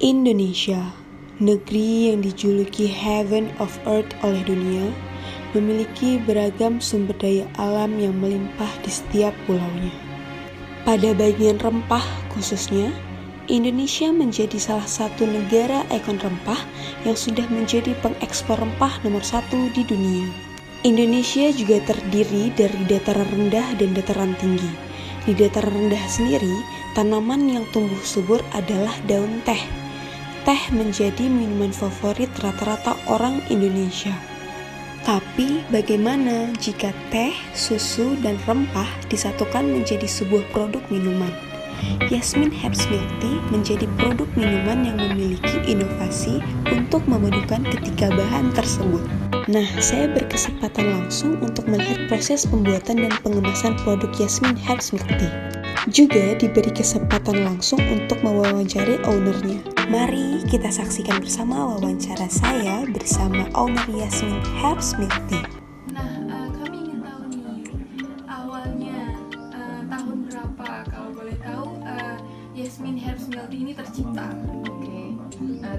Indonesia, negeri yang dijuluki Heaven of Earth oleh dunia, memiliki beragam sumber daya alam yang melimpah di setiap pulaunya. Pada bagian rempah khususnya, Indonesia menjadi salah satu negara ikon rempah yang sudah menjadi pengekspor rempah nomor 1 di dunia. Indonesia juga terdiri dari dataran rendah dan dataran tinggi. Di dataran rendah sendiri, tanaman yang tumbuh subur adalah daun teh. Teh menjadi minuman favorit rata-rata orang Indonesia. Tapi bagaimana jika teh, susu, dan rempah disatukan menjadi sebuah produk minuman? Yasmin Herbs Milk Tea menjadi produk minuman yang memiliki inovasi untuk memadukan ketiga bahan tersebut. Nah, saya berkesempatan langsung untuk melihat proses pembuatan dan pengemasan produk Yasmin Herbs Milk Tea. Juga diberi kesempatan langsung untuk mewawancari ownernya. Mari kita saksikan bersama wawancara saya bersama owner Yasmin Herbs Milk Tea. Nah, kami ingin tahu nih, awalnya tahun berapa kalau boleh tahu Yasmin Herbs Milk Tea ini tercipta? Oke,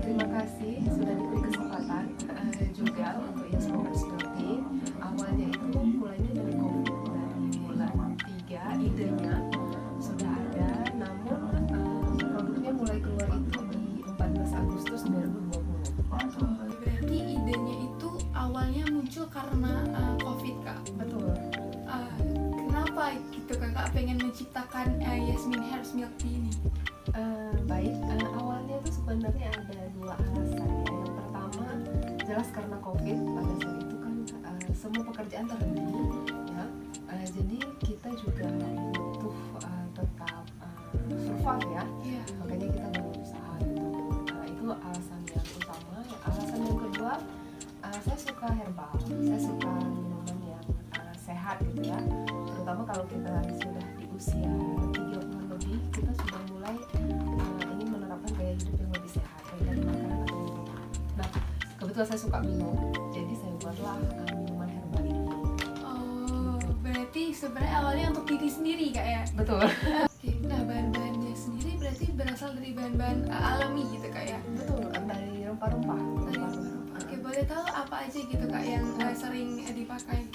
terima kasih sudah diberi kesempatan juga untuk Yasmin Herbs Milk Tea. Awalnya itu mulainya dari COVID, dari bulan 3 idenya sudah ada, namun produknya mulai keluar itu di 14 Agustus 2020. Berarti idenya itu awalnya muncul karena COVID, Kak? Betul. Kenapa gitu Kakak pengen menciptakan Yasmin Herbs Milk Tea ini? Baik, awalnya itu sebenarnya ada dua alasan ya. Yang pertama jelas karena COVID, pada saat itu kan semua pekerjaan terhenti ya. Jadi kita juga butuh tetap survive ya. Yeah. Makanya kita berusaha gitu. Itu alasan yang utama. Alasan yang kedua, saya suka herbal, saya suka minuman yang sehat gitu ya. Terutama kalau kita sudah di usia 30-an lebih, kita sudah mulai ingin menerapkan gaya hidup yang lebih sehat, baik dari makanan atau minuman. Nah, kebetulan saya suka minum, jadi saya buatlah minuman herbal ini. Oh, berarti sebenarnya awalnya untuk diri sendiri, Kak ya? Betul. Oke, nah bahan-bahannya sendiri berarti berasal dari bahan-bahan alami gitu, Kak ya? Betul, dari rempah-rempah. Oke, boleh tahu apa aja gitu, Kak, yang sering dipakai?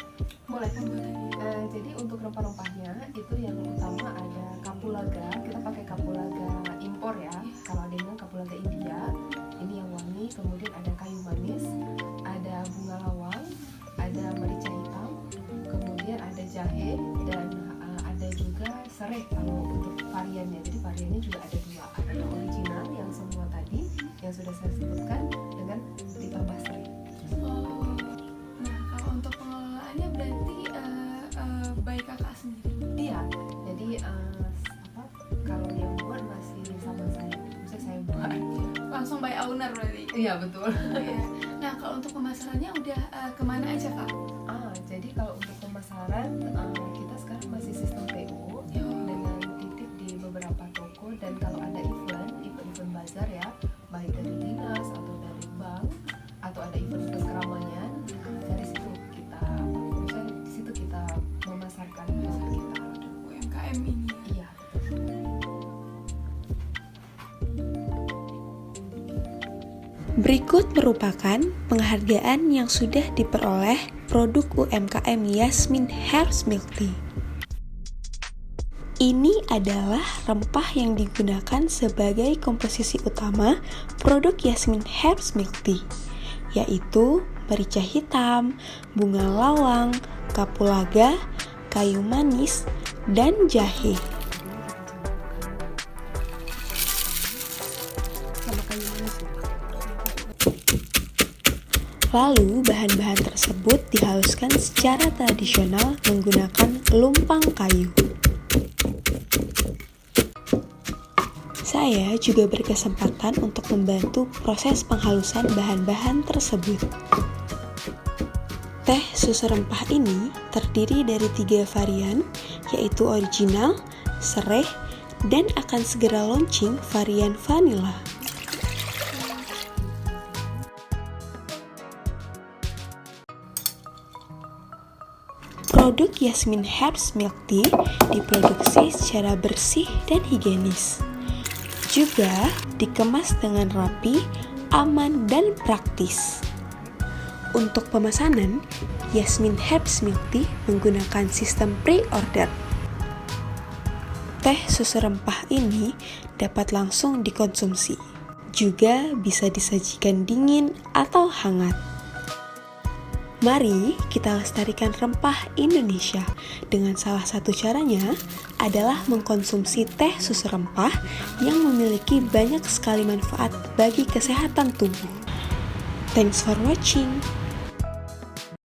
Boleh. Jadi untuk rempah-rempahnya itu yang utama ada kapulaga. Kita pakai kapulaga impor ya. Kalau ada yang kapulaga India, ini yang wangi. Kemudian ada kayu manis, ada bunga lawang, ada merica hitam, kemudian ada jahe, dan ada juga serai kalau untuk variannya. Jadi variannya juga ada dua. Ada yang original yang semua tadi yang sudah saya sebutkan dengan ditambah serai. Oh, nah kalau untuk pengelolaannya berarti baik Kakak sendiri? Iya, jadi kalau yang buat masih sama saya, misalnya saya buat. Langsung by owner berarti? Iya betul. Iya. Nah kalau untuk pemasarannya udah kemana aja, Kak? Jadi kalau untuk pemasaran kita sekarang masih sistem PO dengan titip di beberapa toko, dan kalau ada event bazar ya, baik dari dinas atau dari bank atau ada event keramaian, dari situ kita, misalnya di situ kita memasarkan usaha kita. UMKM ini? Iya. Berikut merupakan penghargaan yang sudah diperoleh produk UMKM Yasmin Herbs Milk Tea. Ini adalah rempah yang digunakan sebagai komposisi utama produk Yasmin Herbs Milk Tea, yaitu merica hitam, bunga lawang, kapulaga, kayu manis, dan jahe. Lalu bahan-bahan tersebut dihaluskan secara tradisional menggunakan lumpang kayu. Saya juga berkesempatan untuk membantu proses penghalusan bahan-bahan tersebut. Teh susu rempah ini terdiri dari 3 varian, yaitu original, serai, dan akan segera launching varian vanilla. Produk Yasmin Herbs Milk Tea diproduksi secara bersih dan higienis. Juga dikemas dengan rapi, aman, dan praktis. Untuk pemesanan, Yasmin Herbs Milk Tea menggunakan sistem pre-order. Teh susu rempah ini dapat langsung dikonsumsi. Juga bisa disajikan dingin atau hangat. Mari kita lestarikan rempah Indonesia. Dengan salah satu caranya adalah mengkonsumsi teh susu rempah yang memiliki banyak sekali manfaat bagi kesehatan tubuh. Thanks for watching.